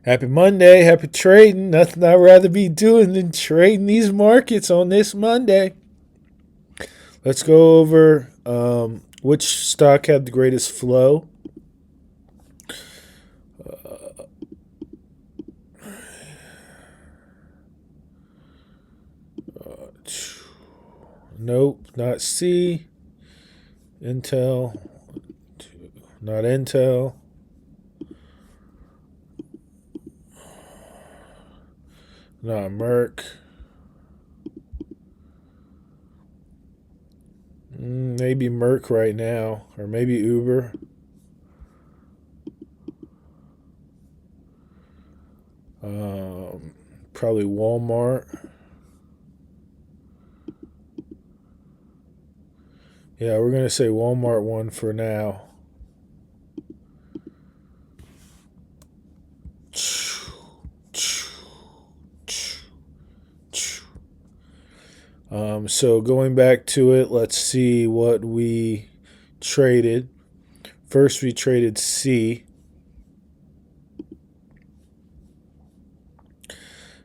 Happy Monday, happy trading. Nothing I'd rather be doing than trading these markets on this Monday. Let's go over which stock had the greatest flow. Nope, not C. Intel, not Intel. Not Merck. Maybe Merck right now, or maybe Uber. Probably Walmart. Yeah, we're gonna say Walmart won for now. So going back to it, let's see what we traded. First, we traded C.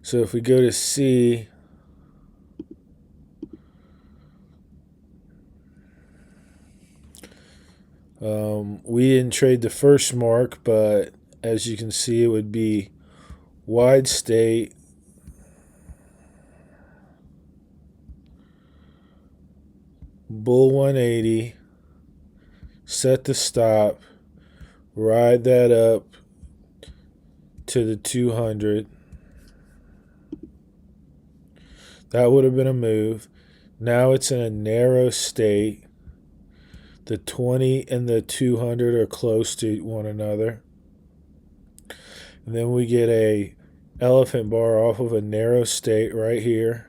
So if we go to C, we didn't trade the first mark, but as you can see, it would be wide state. Bull 180, set the stop, ride that up to the 200. That would have been a move. Now it's in a narrow state. The 20 and the 200 are close to one another. And then we get a elephant bar off of a narrow state right here.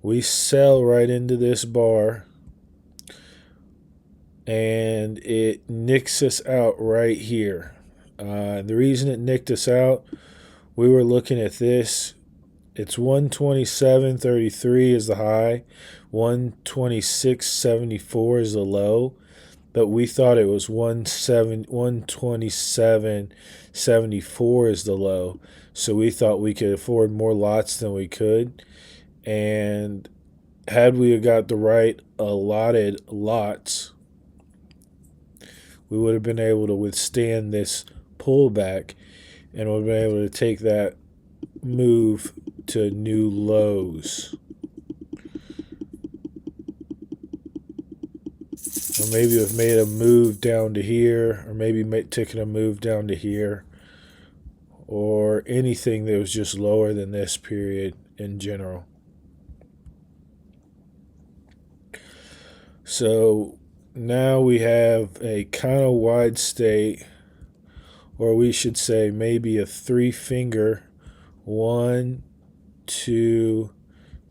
We sell right into this bar, and it nicks us out right here. The reason it nicked us out, we were looking at this. It's 127.33 is the high, 126.74 is the low, but we thought it was 127.74 is the low. So we thought we could afford more lots than we could. And had we got the right allotted lots, we would have been able to withstand this pullback and would have been able to take that move to new lows. Or maybe have made a move down to here, or maybe taken a move down to here, or anything that was just lower than this period in general. So now we have a kind of wide state, or we should say maybe a three finger, 1, 2,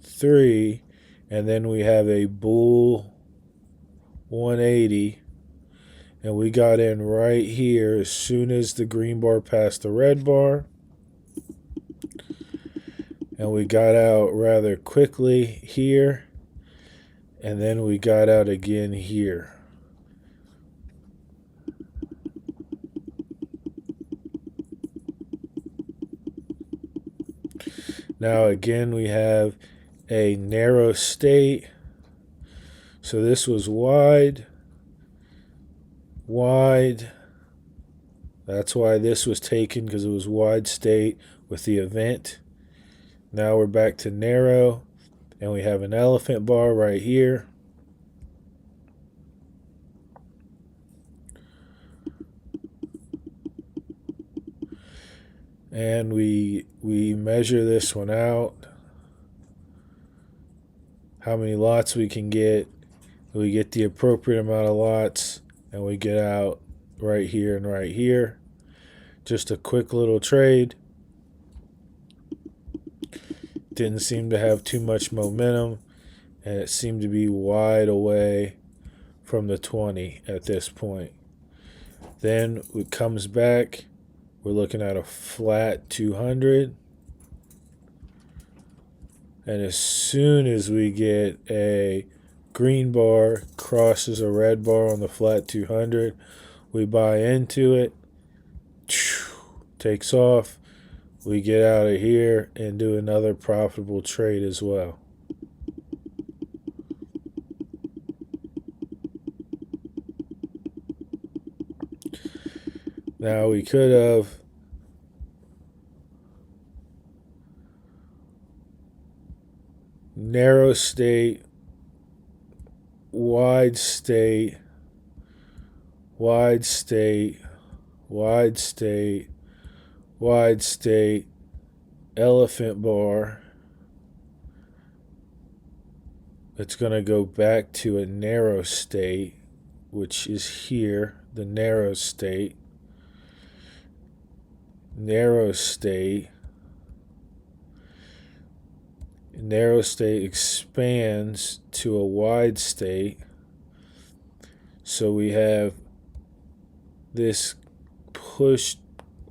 3, and then we have a bull 180, and we got in right here as soon as the green bar passed the red bar, and we got out rather quickly here, and then we got out again here. Now again we have a narrow state. So this was wide. That's why this was taken, because it was wide state with the event. Now we're back to narrow, and we have an elephant bar right here. And we measure this one out, how many lots we can get. We get the appropriate amount of lots, and we get out right here and right here. Just a quick little trade. Didn't seem to have too much momentum, and it seemed to be wide away from the 20 at this point. Then it comes back. We're looking at a flat 200. And as soon as we get a green bar crosses a red bar on the flat 200, we buy into it. takes off, we get out of here and do another profitable trade as well. Now we could have narrow state, wide state, wide state, wide state, wide state, elephant bar. It's going to go back to a narrow state, which is here, the narrow state. Narrow state. Narrow state expands to a wide state. So we have this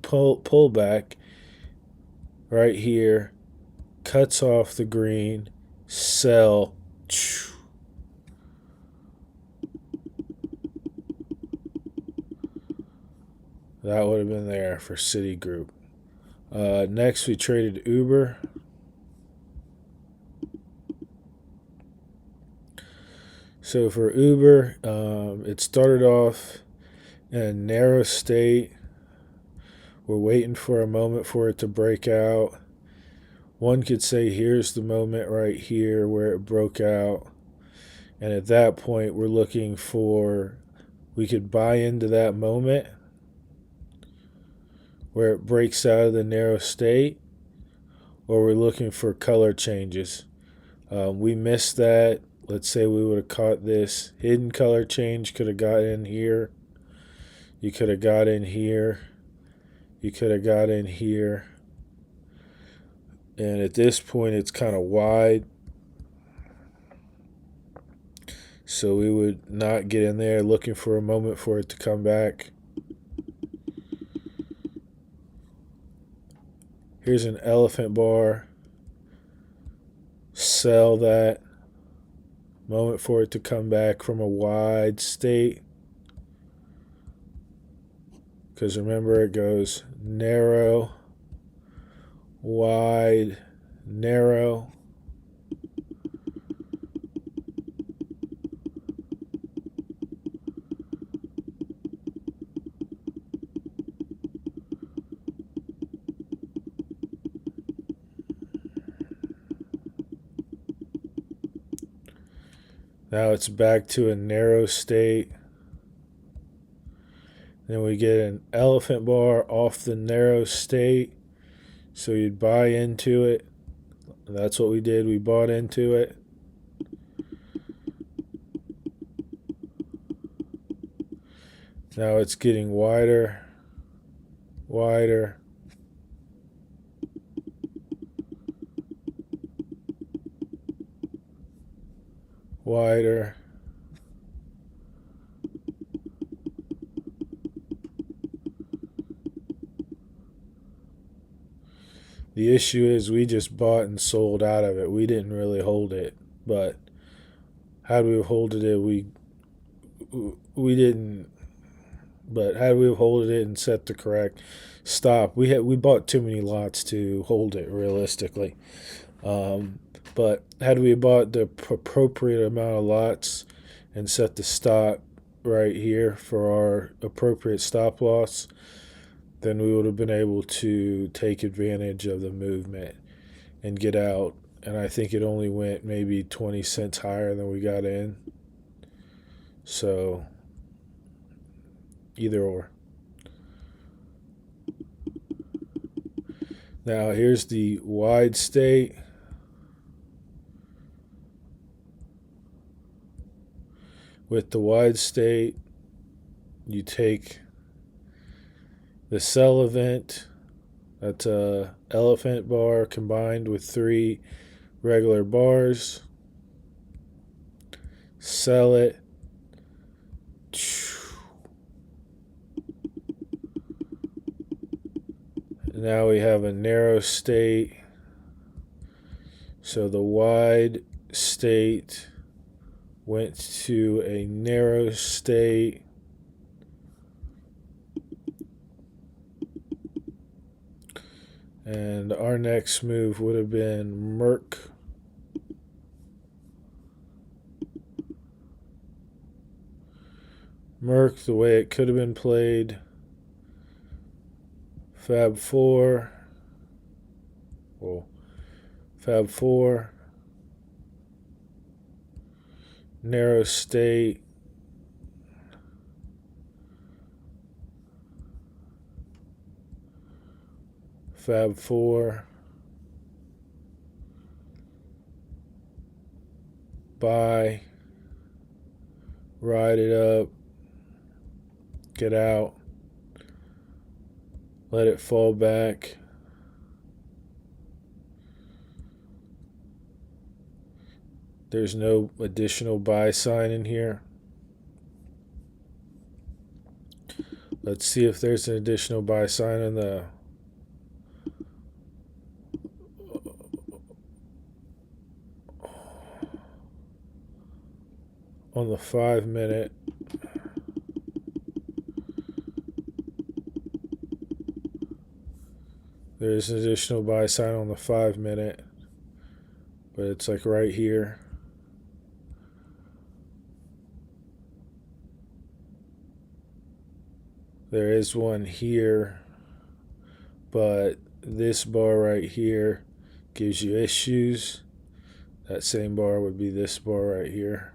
pullback right here, cuts off the green, sell. That would have been there for Citigroup. Next, we traded Uber. So for Uber, it started off in a narrow state. We're waiting for a moment for it to break out. One could say here's the moment right here where it broke out. And at that point, we're looking for, we could buy into that moment where it breaks out of the narrow state, or we're looking for color changes. We missed that. Let's say we would have caught this hidden color change, could have got in here. You could have got in here. You could have got in here. And at this point, it's kind of wide. So we would not get in there, looking for a moment for it to come back. Here's an elephant bar. Sell that. Moment for it to come back from a wide state. Because remember, it goes narrow, wide, narrow. Now it's back to a narrow state. Then we get an elephant bar off the narrow state. So you'd buy into it. That's what we did. We bought into it. Now it's getting wider, wider. Wider. The issue is we just bought and sold out of it. We didn't really hold it, but had we holded it, we didn't. But had we holded it and set the correct stop, we bought too many lots to hold it realistically. But had we bought the appropriate amount of lots and set the stop right here for our appropriate stop loss, then we would have been able to take advantage of the movement and get out. And I think it only went maybe 20 cents higher than we got in. So either or. Now here's the wide state. With the wide state, you take the sell event, that's a elephant bar combined with 3 regular bars. Sell it. Now we have a narrow state. So the wide state went to a narrow state. And our next move would have been Merck. Merck, the way it could have been played. Fab 4. Well, Fab 4. Narrow state. Fab 4. Buy. Ride it up. Get out. Let it fall back. There's no additional buy sign in here. Let's see if there's an additional buy sign on the 5-minute. There's an additional buy sign on the 5-minute, but it's like right here. There is one here, but this bar right here gives you issues. That same bar would be this bar right here.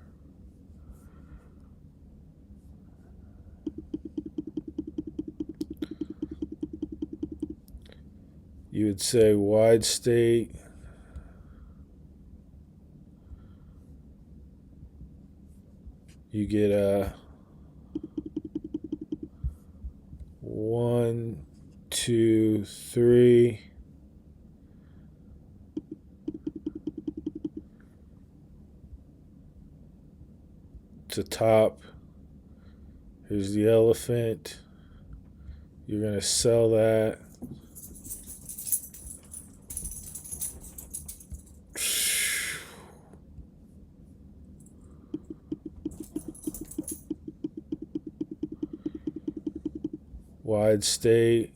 You would say wide state. You get a 1, 2, 3. It's a top. Here's the elephant. You're going to sell that. Wide state,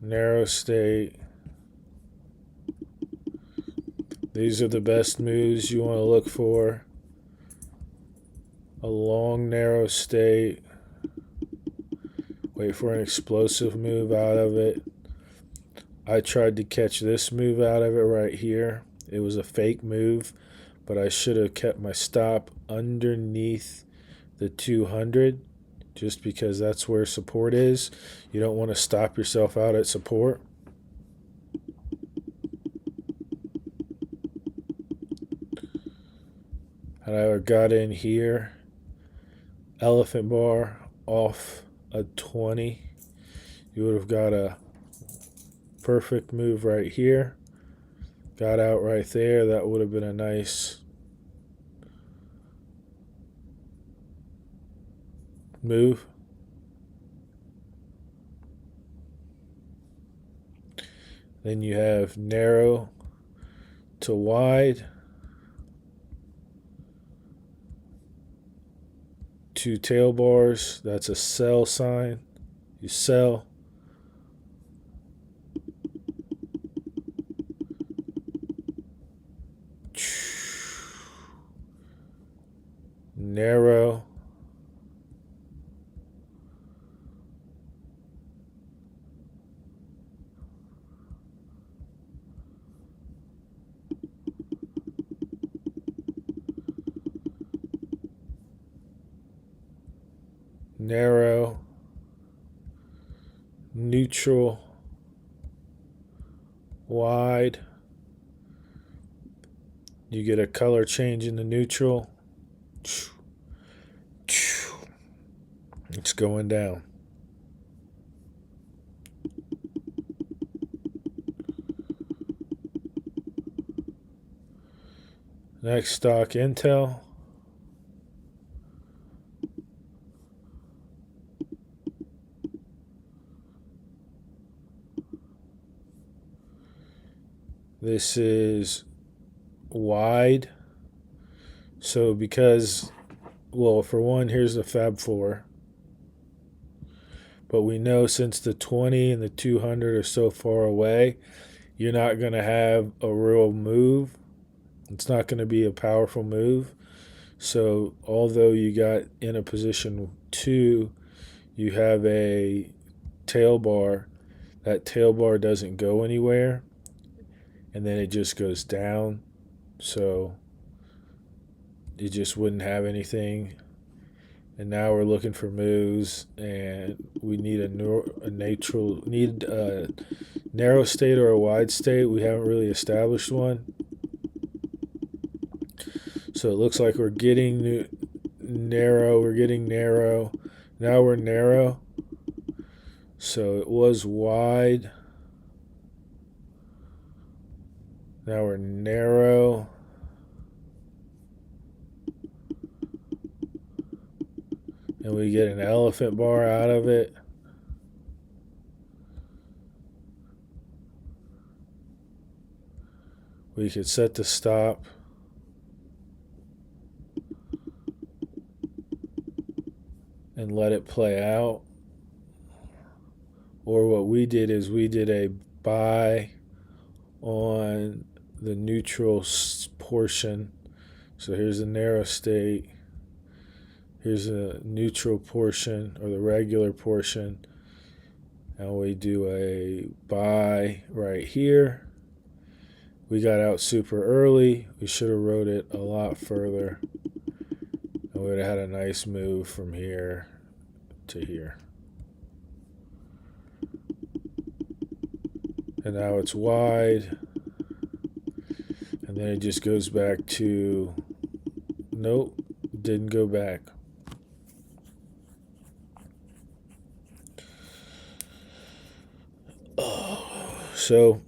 narrow state. These are the best moves you want to look for. A long, narrow state. Wait for an explosive move out of it. I tried to catch this move out of it right here. It was a fake move, but I should have kept my stop underneath the 200. Just because that's where support is. You don't want to stop yourself out at support. And I got in here. Elephant bar off a 20. You would have got a perfect move right here. Got out right there. That would have been a nice move. Then you have narrow to wide. 2 tail bars. That's a sell sign. You sell. Narrow. Narrow, neutral, wide. You get a color change in the neutral. It's going down. Next stock, Intel. This is wide. So because, well, for one, here's the Fab 4. But we know since the 20 and the 200 are so far away, you're not going to have a real move. It's not going to be a powerful move. So although you got in a position 2, you have a tail bar. That tail bar doesn't go anywhere, and then it just goes down. So you just wouldn't have anything. And now we're looking for moves, and we need a narrow state or a wide state. We haven't really established one. So it looks like we're getting narrow. We're getting narrow. Now we're narrow. So it was wide. Now we're narrow. And we get an elephant bar out of it. We could set the stop. And let it play out. Or what we did is we did a buy on the neutral portion. So here's a narrow state. Here's a neutral portion or the regular portion. And we do a buy right here. We got out super early. We should have rode it a lot further. And we would have had a nice move from here to here. And now it's wide. And then it just goes back to, nope, didn't go back. So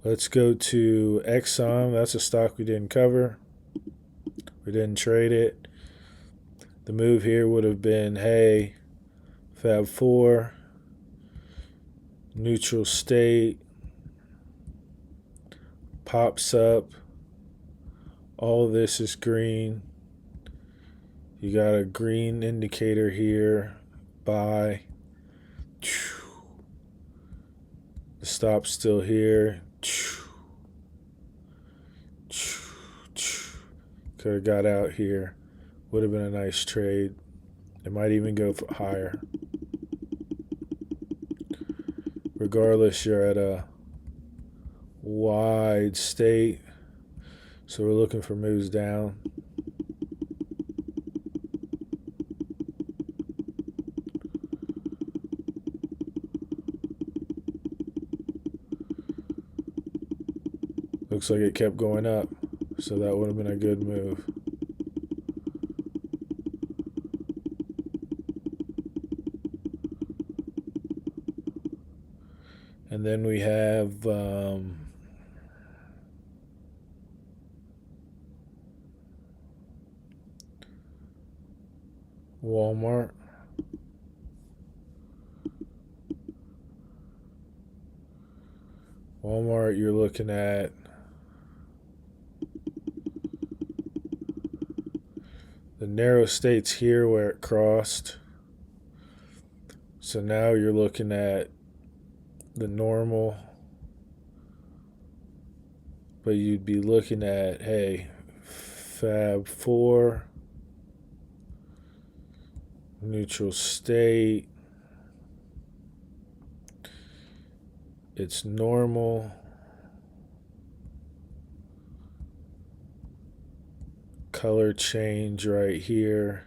let's go to Exxon. That's a stock we didn't cover. We didn't trade it. The move here would have been, hey, Fab 4, neutral state, pops up. All of this is green. You got a green indicator here. Buy. The stop's still here. Could have got out here. Would have been a nice trade. It might even go higher. Regardless, you're at a wide state. So we're looking for moves down. Looks like it kept going up. So that would have been a good move. And then we have Walmart. Walmart, you're looking at the narrow states here where it crossed. So now you're looking at the normal. But you'd be looking at, hey, Fab 4, neutral state. It's normal. Color change right here.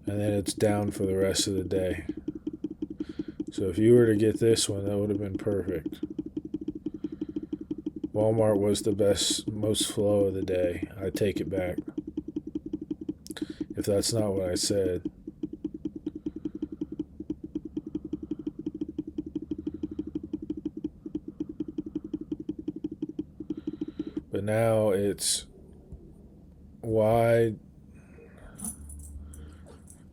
And then it's down for the rest of the day. So if you were to get this one, that would have been perfect. Walmart was the best, most flow of the day. I take it back. If that's not what I said. But now it's wide.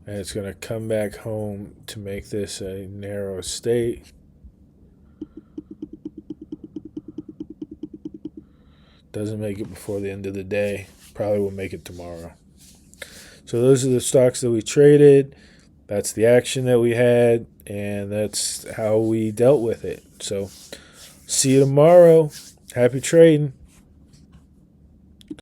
And it's going to come back home to make this a narrow state. Doesn't make it before the end of the day. Probably will make it tomorrow. So those are the stocks that we traded. That's the action that we had, and that's how we dealt with it. So see you tomorrow. Happy trading.